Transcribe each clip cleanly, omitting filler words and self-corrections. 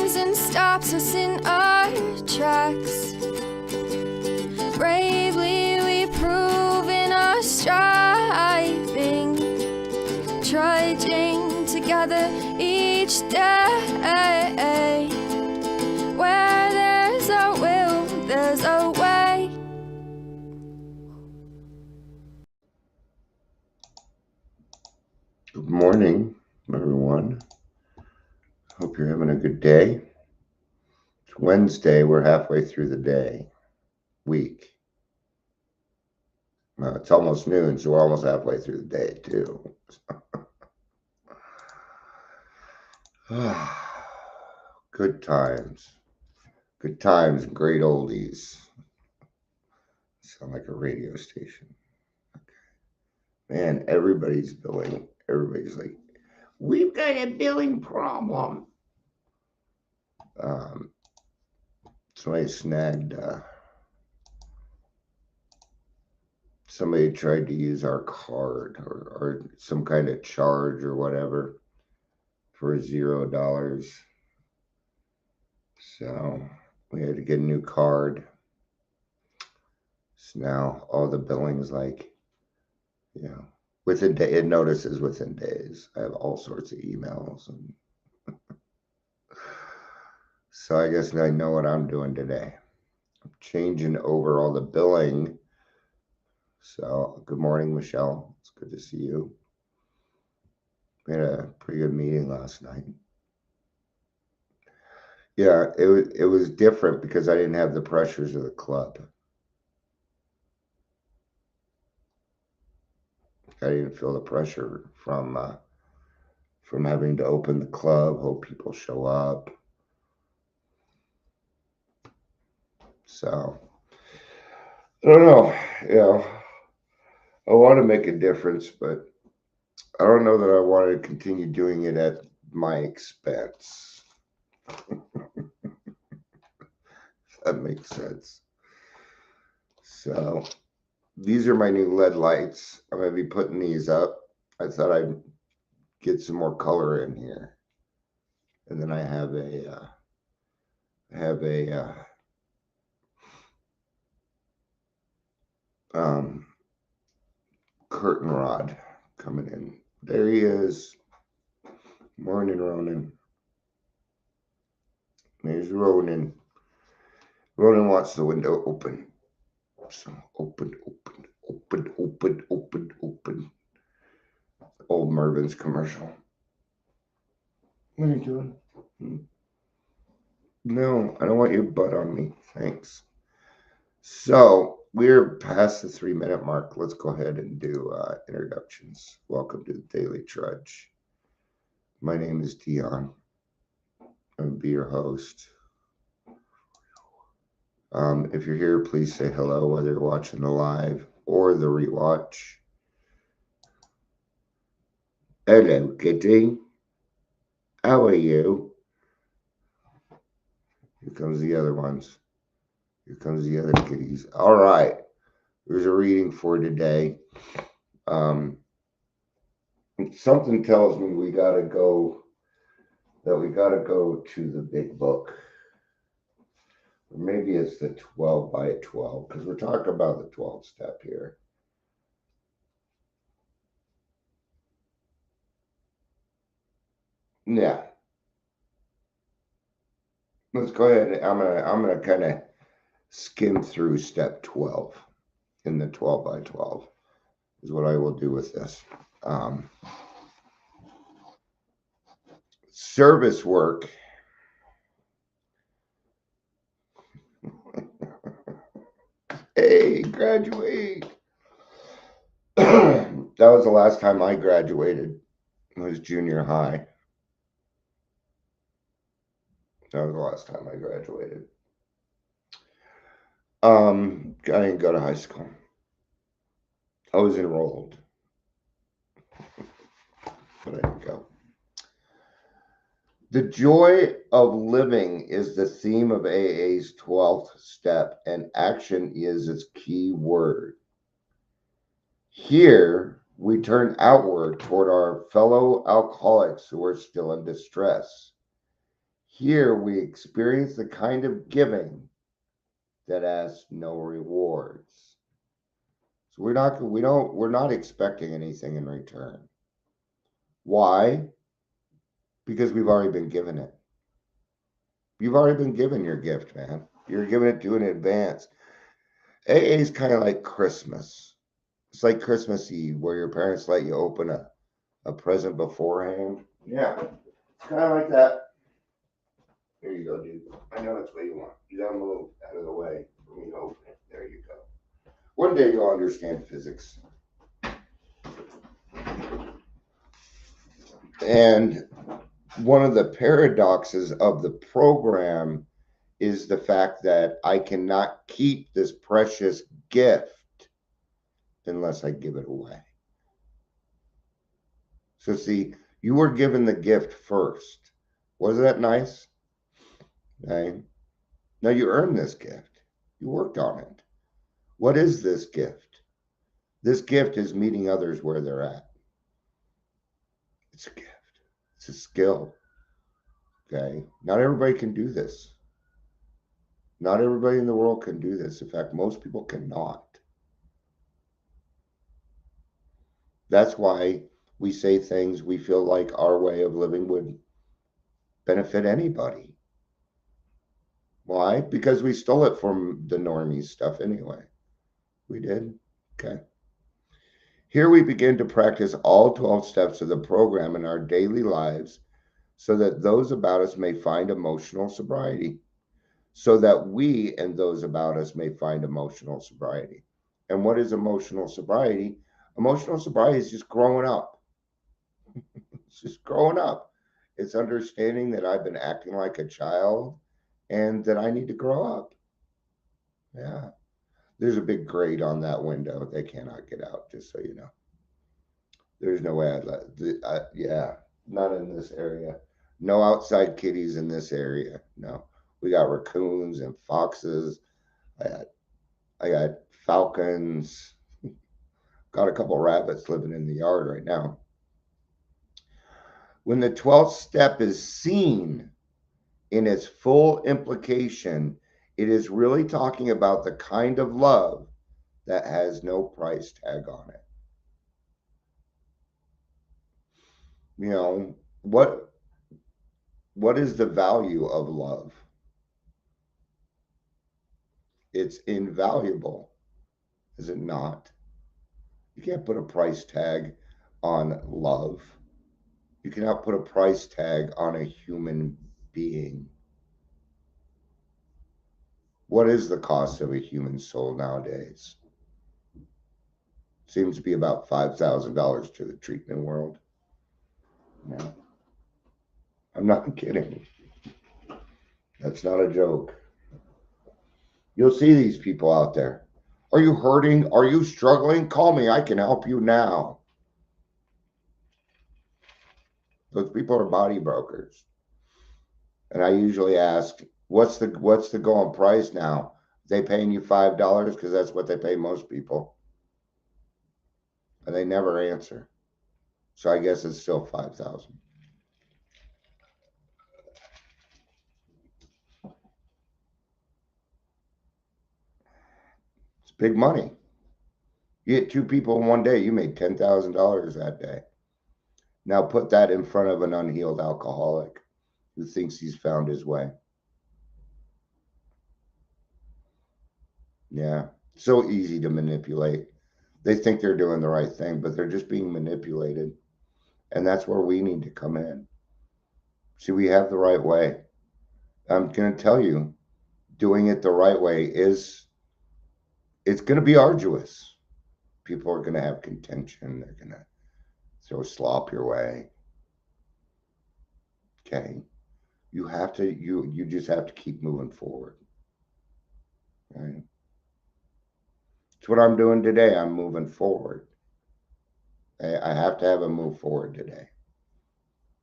turns and stops us in our tracks. Bravely we prove in our striving, trudging together each day. Where there's a will, there's a way. Good morning, everyone. Hope you're having a good day. It's Wednesday. We're halfway through the week. It's almost noon, so we're almost halfway through the day, too. Good times. Good times, great oldies. Sound like a radio station. Okay. Man, everybody's billing. Everybody's like, we've got a billing problem. Somebody snagged, somebody tried to use our card or some kind of charge or whatever for $0. So we had to get a new card. So now all the billing's like, within day, it notices within days. I have all sorts of emails, and so I guess I know what I'm doing today. I'm changing over all the billing. So good morning, Michelle. It's good to see you. We had a pretty good meeting last night. Yeah, it was different because I didn't have the pressures of the club. I didn't feel the pressure from having to open the club, hope people show up. So I don't know. I want to make a difference, but I don't know that I want to continue doing it at my expense. That makes sense. So these are my new LED lights. I'm going to be putting these up. I thought I'd get some more color in here. And then I have a curtain rod coming in. There he is. Morning, Ronan. There's Ronan. Ronan wants the window open. So open. Old Mervin's commercial. What are you doing? No, I don't want your butt on me. Thanks. So we're past the 3-minute mark. Let's go ahead and do introductions. Welcome to the Daily Trudge. My name is Dion. I'm going to be your host. If you're here, please say hello, whether you're watching the live or the rewatch. Hello, kitty. How are you? Here comes the other ones. Here comes the other kitties. All right. There's a reading for today. Something tells me we gotta go to the big book. Or maybe it's the 12 by 12, because we're talking about the 12 step here. Yeah. Let's go ahead. I'm gonna kind of skim through step 12 in the 12 by 12 is what I will do with this. Service work. Hey, graduate. That was the last time I graduated. It was junior high. That was the last time I graduated. I didn't go to high school. I was enrolled, but I didn't go. The joy of living is the theme of AA's 12th step, and action is its key word. Here, we turn outward toward our fellow alcoholics who are still in distress. Here we experience the kind of giving that asks no rewards. So we're not expecting anything in return. Why? Because we've already been given it. You've already been given your gift, man. You're giving it to in advance. AA is kind of like Christmas. It's like Christmas Eve where your parents let you open a present beforehand. Yeah, it's kind of like that. Here you go, dude. I know that's what you want. You gotta move out of the way for me to open it. There you go. One day you'll understand physics. And one of the paradoxes of the program is the fact that I cannot keep this precious gift unless I give it away. So, see, you were given the gift first. Wasn't that nice? Okay. Now you earned this gift, you worked on it. What is this gift? This gift is meeting others where they're at. It's a gift, it's a skill. Okay. Not everybody can do this. Not everybody in the world can do this. In fact, most people cannot. That's why we say things we feel like our way of living would benefit anybody. Why? Because we stole it from the normie stuff anyway. We did? Okay. Here we begin to practice all 12 steps of the program in our daily lives so that those about us may find emotional sobriety, so that we and those about us may find emotional sobriety. And what is emotional sobriety? Emotional sobriety is just growing up. It's just growing up. It's understanding that I've been acting like a child and that I need to grow up. Yeah. There's a big grate on that window. They cannot get out, just so you know. There's no way I'd yeah, not in this area. No outside kitties in this area. No. We got raccoons and foxes. I got, I got falcons. Got a couple rabbits living in the yard right now. When the 12th step is seen in its full implication, it is really talking about the kind of love that has no price tag on it. You know, what is the value of love? It's invaluable, is it not? You can't put a price tag on love. You cannot put a price tag on a human being. What is the cost of a human soul nowadays? Seems to be about $5,000 to the treatment world. No, I'm not kidding. That's not a joke. You'll see these people out there. Are you hurting? Are you struggling? Call me. I can help you now. Those people are body brokers. And I usually ask, what's the going price now? They paying you $5 because that's what they pay most people. And they never answer. So I guess it's still 5,000. It's big money. You get two people in one day, you made $10,000 that day. Now put that in front of an unhealed alcoholic who thinks he's found his way. Yeah, so easy to manipulate. They think they're doing the right thing, but they're just being manipulated. And that's where we need to come in. See, we have the right way. I'm going to tell you, doing it the right way it's going to be arduous. People are going to have contention. They're going to throw slop your way. Okay. You just have to keep moving forward. Right? It's what I'm doing today. I'm moving forward. I have to have a move forward today.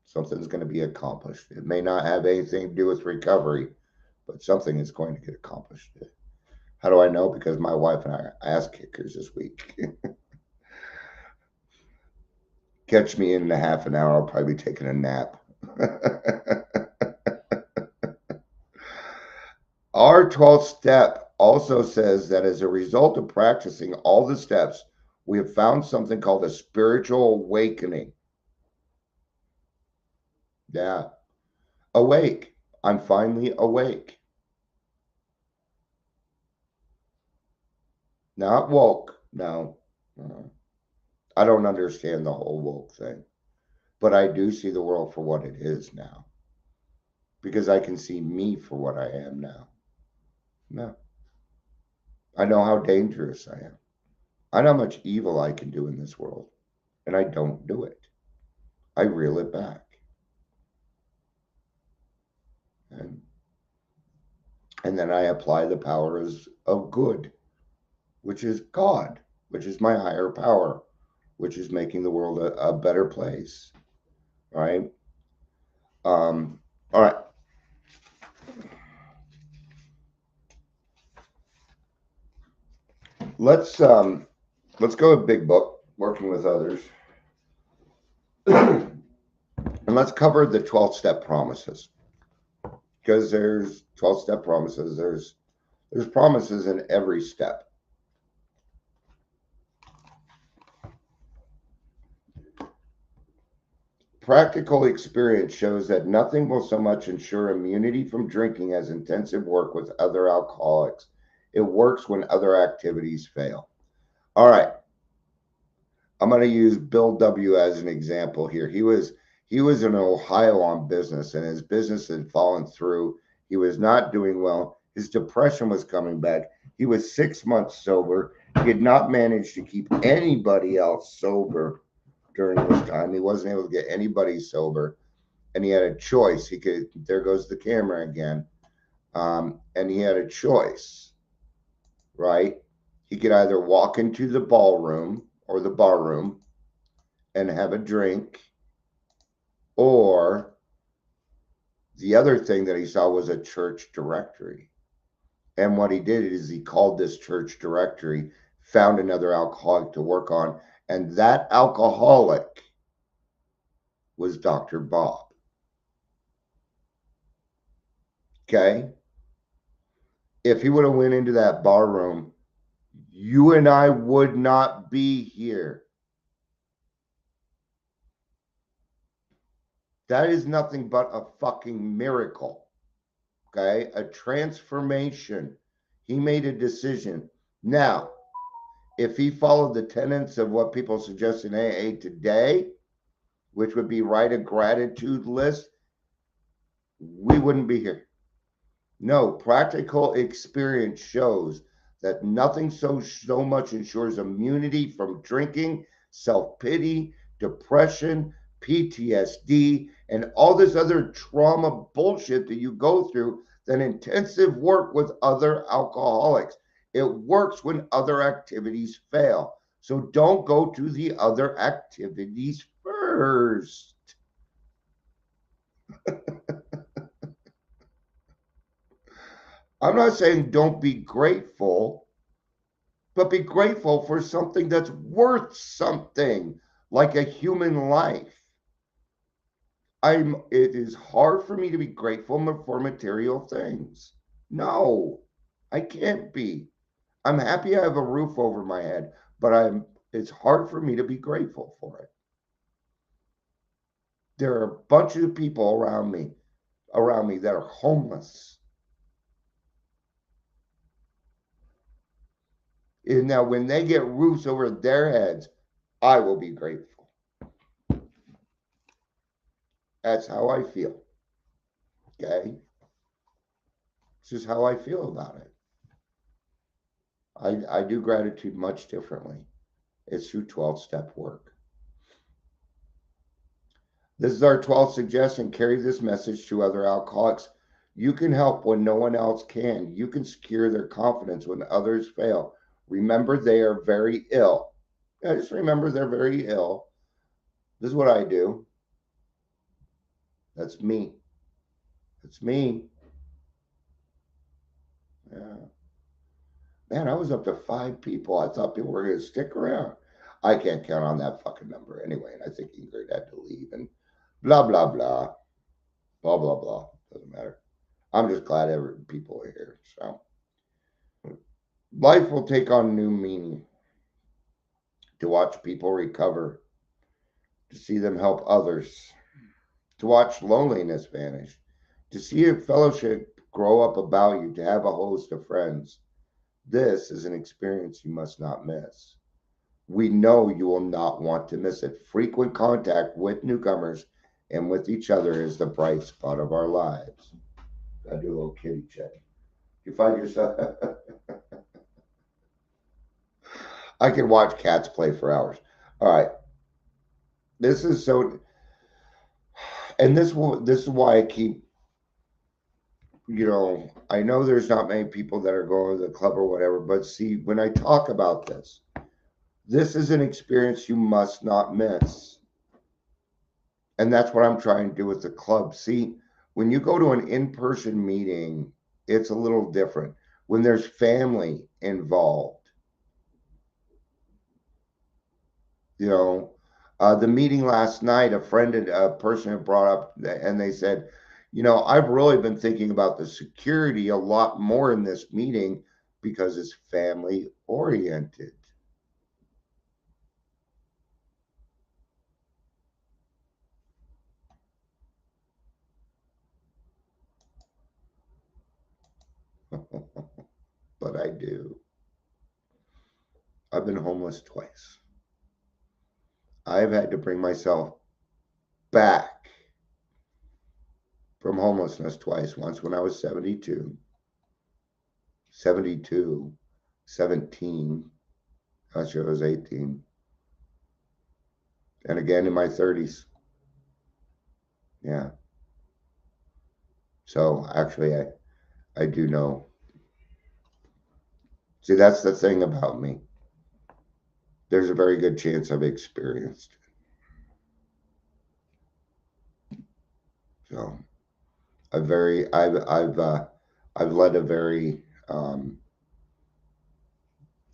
Something's going to be accomplished. It may not have anything to do with recovery, but something is going to get accomplished. How do I know? Because my wife and I are ass kickers this week. Catch me in a half an hour. I'll probably be taking a nap. Our 12th step also says that as a result of practicing all the steps, we have found something called a spiritual awakening. Yeah. Awake. I'm finally awake. Not woke. No. I don't understand the whole woke thing. But I do see the world for what it is now. Because I can see me for what I am now. No. I know how dangerous I am. I know how much evil I can do in this world. And I don't do it. I reel it back. And then I apply the powers of good, which is God, which is my higher power, which is making the world a better place. Right? All right. Let's go with Big Book, working with others. And let's cover the 12 step promises. Because there's 12 step promises. There's promises in every step. Practical experience shows that nothing will so much ensure immunity from drinking as intensive work with other alcoholics. It works when other activities fail. All right. I'm going to use Bill W. as an example here. He was in Ohio on business, and his business had fallen through. He was not doing well. His depression was coming back. He was 6 months sober. He had not managed to keep anybody else sober during this time. He wasn't able to get anybody sober, and he had a choice. He could. There goes the camera again. And he had a choice, right? He could either walk into the ballroom or the bar room and have a drink, or the other thing that he saw was a church directory. And what he did is he called this church directory, found another alcoholic to work on, and that alcoholic was Dr. Bob. Okay? If he would have went into that bar room, you and I would not be here. That is nothing but a fucking miracle. Okay? A transformation. He made a decision. Now, if he followed the tenets of what people suggest in AA today, which would be write a gratitude list, we wouldn't be here. No, practical experience shows that nothing so much ensures immunity from drinking, self-pity, depression, PTSD, and all this other trauma bullshit that you go through than intensive work with other alcoholics. It works when other activities fail. So don't go to the other activities first. I'm not saying don't be grateful, but be grateful for something that's worth something, like a human life. It is hard for me to be grateful for material things. No, I can't be. I'm happy I have a roof over my head, but it's hard for me to be grateful for it. There are a bunch of people around me that are homeless. And now when they get roofs over their heads, I will be grateful. That's how I feel. Okay? This is how I feel about it. I do gratitude much differently. It's through 12-step work. This is our 12th suggestion. Carry this message to other alcoholics. You can help when no one else can. You can secure their confidence when others fail. Remember, they are very ill. Yeah, just remember they're very ill. This is what I do. That's me. That's me. Yeah. Man, I was up to 5 people. I thought people were going to stick around. I can't count on that fucking number anyway. And I think Ingrid had to leave and blah, blah, blah. Blah, blah, blah. Doesn't matter. I'm just glad people are here. So life will take on new meaning to watch people recover, to see them help others, to watch loneliness vanish, to see a fellowship grow up about you, to have a host of friends. This is an experience you must not miss. We know you will not want to miss it. Frequent contact with newcomers and with each other is the bright spot of our lives. I do a little kitty check. You find yourself. I can watch cats play for hours. All right. This is so, and this is why I keep, I know there's not many people that are going to the club or whatever, but see, when I talk about this is an experience you must not miss. And that's what I'm trying to do with the club. See, when you go to an in-person meeting, it's a little different. When there's family involved, you know, the meeting last night, a friend and a person had brought up, and they said, I've really been thinking about the security a lot more in this meeting because it's family oriented. But I do. I've been homeless twice. I've had to bring myself back from homelessness twice. Once when I was 72, 72, 17, last year I was 18, and again in my 30s. Yeah. So actually, I do know. See, that's the thing about me. There's a very good chance I've experienced it. So I've led a very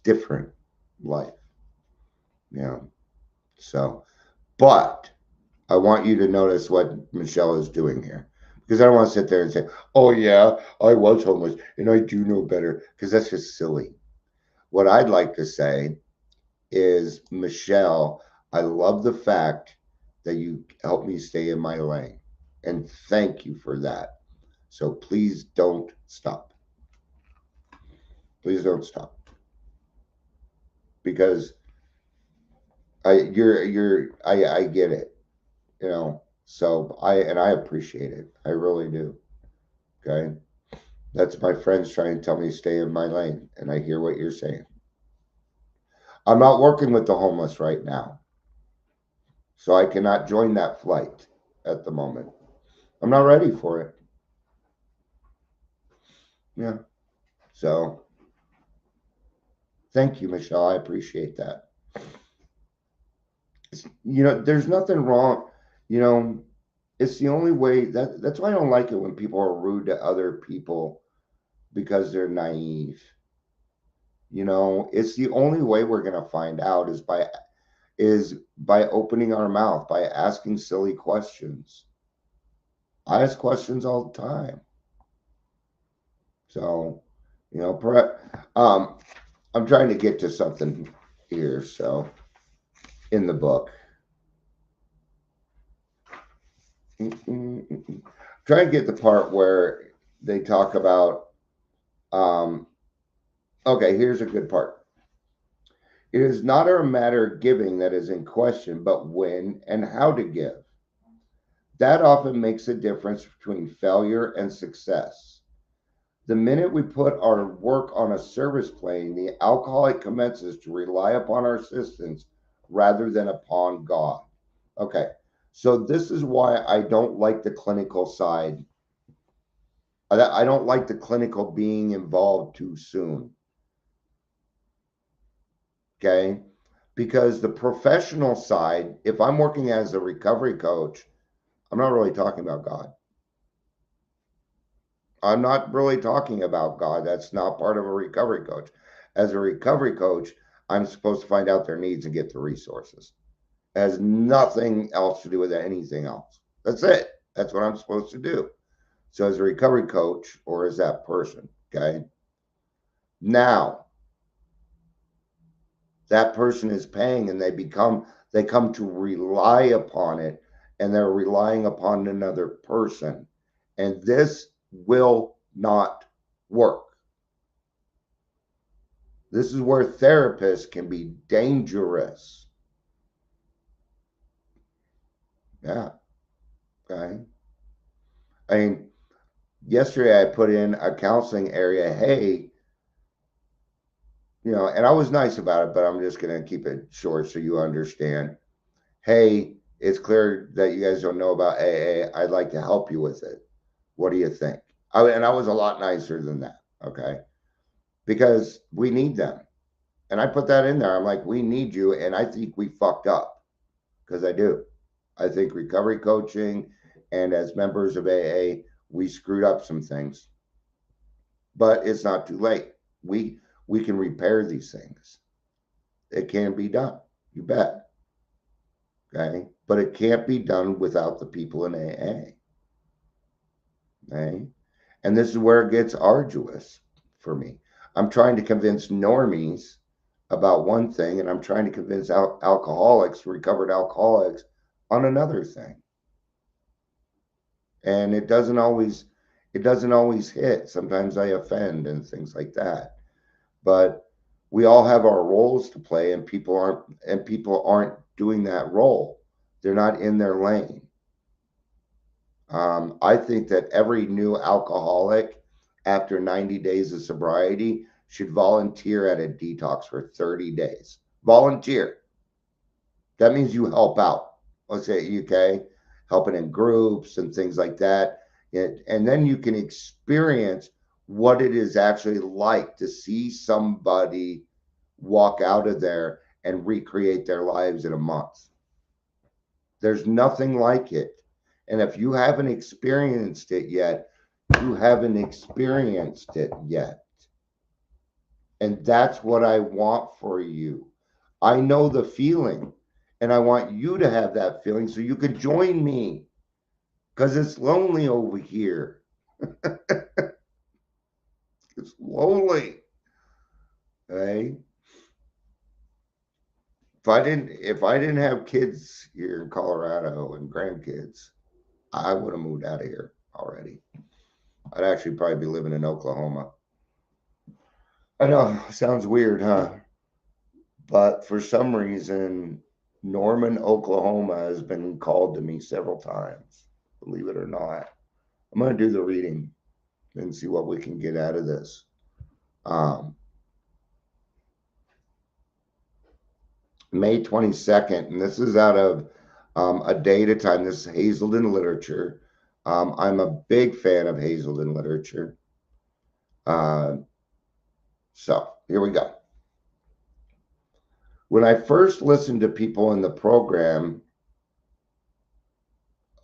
different life. Yeah. So, but I want you to notice what Michelle is doing here. Because I don't want to sit there and say, oh, yeah, I was homeless and I do know better. Because that's just silly. What I'd like to say is, Michelle, I love the fact that you helped me stay in my lane. And thank you for that. So please don't stop. Please don't stop. Because I get it, So I appreciate it. I really do. Okay. That's my friends trying to tell me to stay in my lane, and I hear what you're saying. I'm not working with the homeless right now, so I cannot join that flight at the moment. I'm not ready for it. Yeah. So thank you, Michelle. I appreciate that. There's nothing wrong. You know, it's the only way that's why I don't like it when people are rude to other people because they're naive. It's the only way we're gonna find out is by opening our mouth, by asking silly questions. I ask questions all the time. So, I'm trying to get to something here. So, in the book, try to get the part where they talk about. Um, okay, here's a good part. It is not a matter of giving that is in question, but when and how to give. That often makes a difference between failure and success. The minute we put our work on a service plane, the alcoholic commences to rely upon our assistance rather than upon God. Okay, so this is why I don't like the clinical side. I don't like the clinical being involved too soon. Okay, because the professional side, if I'm working as a recovery coach, I'm not really talking about God. I'm not really talking about God. That's not part of a recovery coach. As a recovery coach, I'm supposed to find out their needs and get the resources. It has nothing else to do with anything else. That's it. That's what I'm supposed to do. So as a recovery coach or as that person, okay? Now that person is paying and they come to rely upon it, and they're relying upon another person. And this will not work. This is where therapists can be dangerous. Yeah. Okay. I mean, yesterday I put in a counseling area. Hey, and I was nice about it, but I'm just going to keep it short so you understand. Hey, it's clear that you guys don't know about AA. I'd like to help you with it. What do you think? And I was a lot nicer than that. Okay. Because we need them. And I put that in there. I'm like, we need you. And I think we fucked up, because I do. I think recovery coaching and as members of AA, we screwed up some things. But it's not too late. We can repair these things. It can be done. You bet. Okay. But it can't be done without the people in AA. Okay. And this is where it gets arduous for me. I'm trying to convince normies about one thing, and I'm trying to convince alcoholics, recovered alcoholics, on another thing. And it doesn't always hit. Sometimes I offend and things like that. But we all have our roles to play, and people aren't doing that role. They're not in their lane. I think that every new alcoholic after 90 days of sobriety should volunteer at a detox for 30 days. Volunteer. That means you help out. Let's say, okay, helping in groups and things like that. And then you can experience what it is actually like to see somebody walk out of there and recreate their lives in a month. There's nothing like it. And if you haven't experienced it yet, you haven't experienced it yet. And that's what I want for you. I know the feeling, and I want you to have that feeling so you can join me, because it's lonely over here. It's lonely. Right? If I didn't have kids here in Colorado and grandkids, I would have moved out of here already. I'd actually probably be living in Oklahoma. I know, sounds weird, huh? But for some reason, Norman, Oklahoma has been called to me several times, believe it or not. I'm going to do the reading and see what we can get out of this. May 22nd, and this is out of A Day at a Time. This is Hazelden literature. I'm a big fan of Hazelden literature. So here we go. When I first listened to people in the program,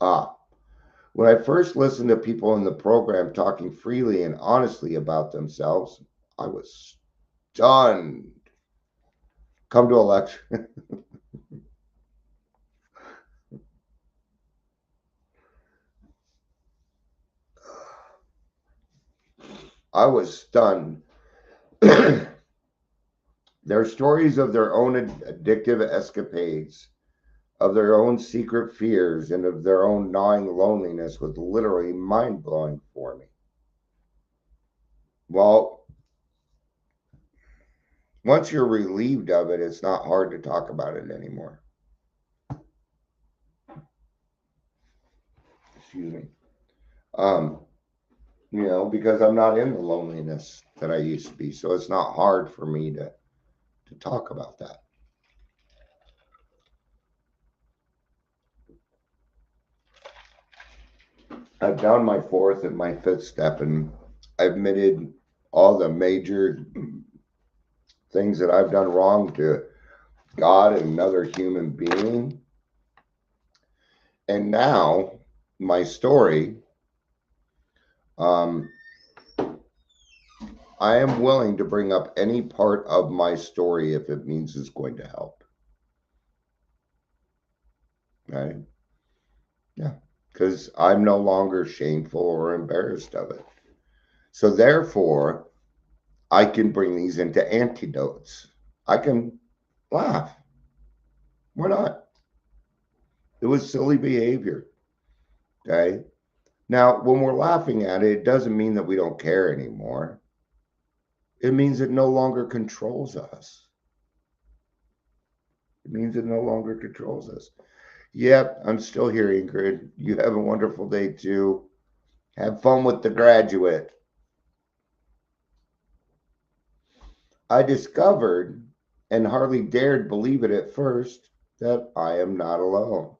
when I first listened to people in the program talking freely and honestly about themselves, I was stunned. Come to a lecture. I was stunned. Their stories of their own addictive escapades, of their own secret fears, and of their own gnawing loneliness was literally mind-blowing for me. Well, once you're relieved of it, it's not hard to talk about it anymore. Excuse me. Because I'm not in the loneliness that I used to be. So it's not hard for me to talk about that. I've done my fourth and my fifth step, and I've admitted all the major things that I've done wrong to God and another human being. And now my story, I am willing to bring up any part of my story if it means it's going to help. Right? Yeah. because I'm no longer shameful or embarrassed of it. So therefore, I can bring these into antidotes. I can laugh. Why not? It was silly behavior. Okay. Now, when we're laughing at it, it doesn't mean that we don't care anymore. It means it no longer controls us. It means it no longer controls us. Yep, I'm still here, Ingrid. You have a wonderful day too. Have fun with The Graduate. I discovered, and hardly dared believe it at first, that I am not alone.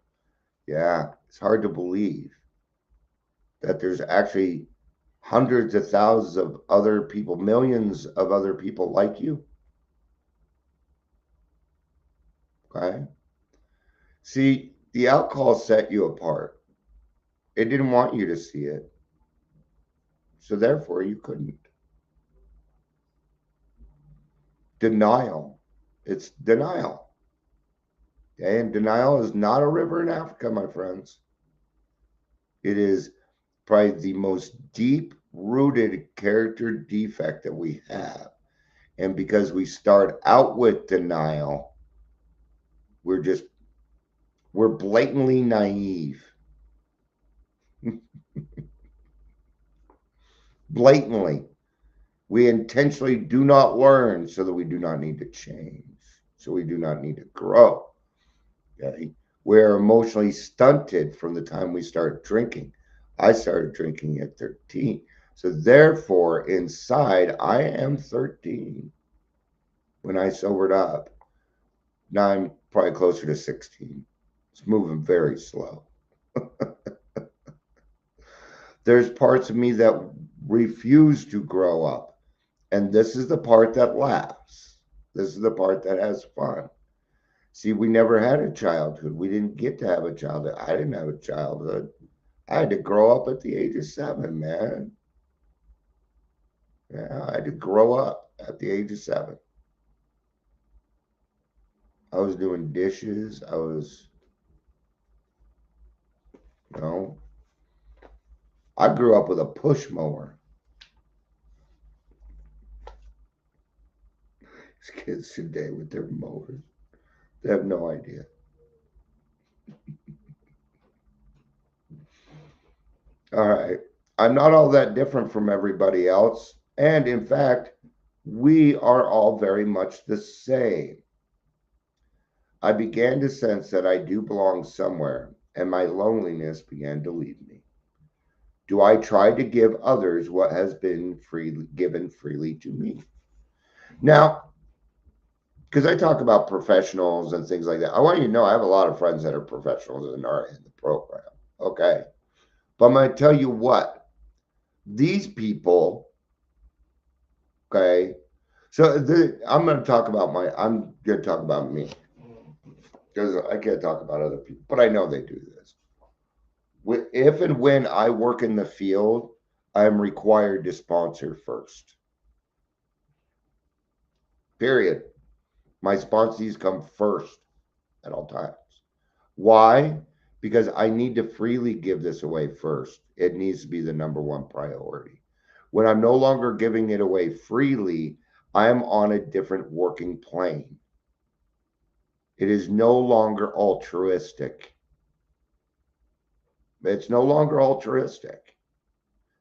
Yeah, it's hard to believe that there's actually hundreds of thousands of other people, millions of other people like you. Okay. See, the alcohol set you apart. It didn't want you to see it. So therefore, you couldn't. Denial. It's denial. Okay? And denial is not a river in Africa, my friends. It is probably the most deep rooted character defect that we have. And because we start out with denial, we're blatantly naive. Blatantly. We intentionally do not learn so that we do not need to change, so we do not need to grow. Okay? We're emotionally stunted from the time we start drinking. I started drinking at 13. So therefore, inside, I am 13 when I sobered up. Now I'm probably closer to 16. It's moving very slow. There's parts of me that refuse to grow up. And this is the part that laughs. This is the part that has fun. See, we never had a childhood. We didn't get to have a childhood. I didn't have a childhood. I had to grow up at the age of 7, man. Yeah, I had to grow up at the age of 7. I was doing dishes. I was, you know, I grew up with a push mower. These kids today with their mowers, they have no idea. All right. I'm not all that different from everybody else. And in fact, we are all very much the same. I began to sense that I do belong somewhere, and my loneliness began to leave me. Do I try to give others what has been given freely to me? Now, because I talk about professionals and things like that, I want you to know I have a lot of friends that are professionals and are in the program. Okay. But I'm going to tell you what, these people, okay, so I'm going to talk about I'm going to talk about me because I can't talk about other people, but I know they do this. If and when I work in the field, I'm required to sponsor first. Period. My sponsees come first at all times. Why? Because I need to freely give this away first. It needs to be the number one priority. When I'm no longer giving it away freely, I am on a different working plane. It is no longer altruistic. It's no longer altruistic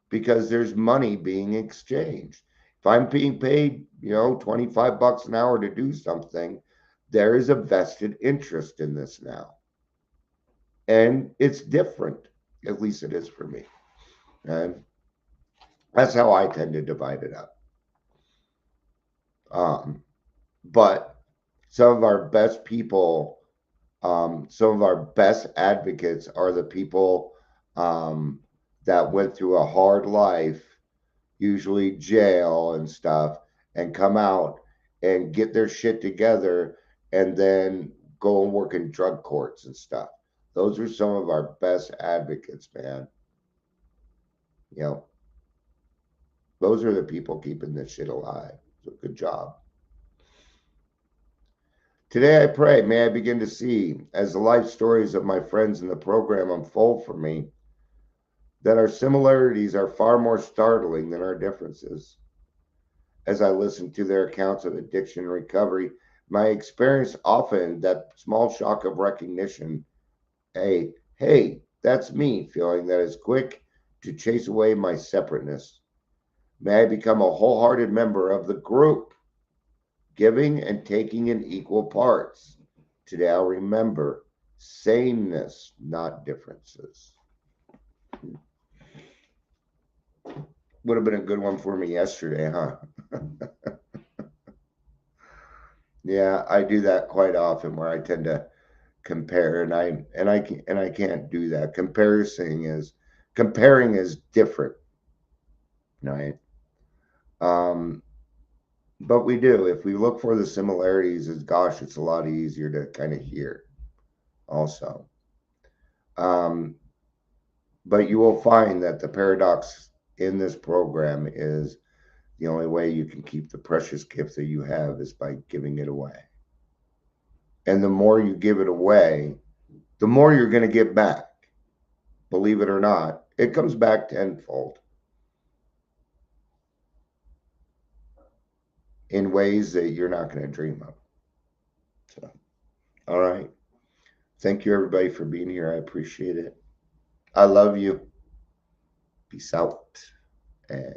because there's money being exchanged. If I'm being paid, 25 bucks an hour to do something, there is a vested interest in this now. And it's different. At least it is for me. And that's how I tend to divide it up. But some of our best people, some of our best advocates are the people that went through a hard life, usually jail and stuff, and come out and get their shit together and then go and work in drug courts and stuff. Those are some of our best advocates, man. Those are the people keeping this shit alive. So good job. Today I pray, may I begin to see, as the life stories of my friends in the program unfold for me, that our similarities are far more startling than our differences. As I listen to their accounts of addiction and recovery, my experience often that small shock of recognition, hey, that's me, feeling that is quick to chase away my separateness. May I become a wholehearted member of the group, giving and taking in equal parts. Today I'll remember sameness, not differences. Would have been a good one for me yesterday, huh? Yeah, I do that quite often where I tend to compare and I can't do that. Comparing is different, right? Um, but we do. If we look for the similarities, as gosh, it's a lot easier to kind of hear also. Um, but you will find that the paradox in this program is the only way you can keep the precious gift that you have is by giving it away. And the more you give it away, the more you're going to get back. Believe it or not, it comes back tenfold in ways that you're not going to dream of. So, all right. Thank you, everybody, for being here. I appreciate it. I love you. Peace out. And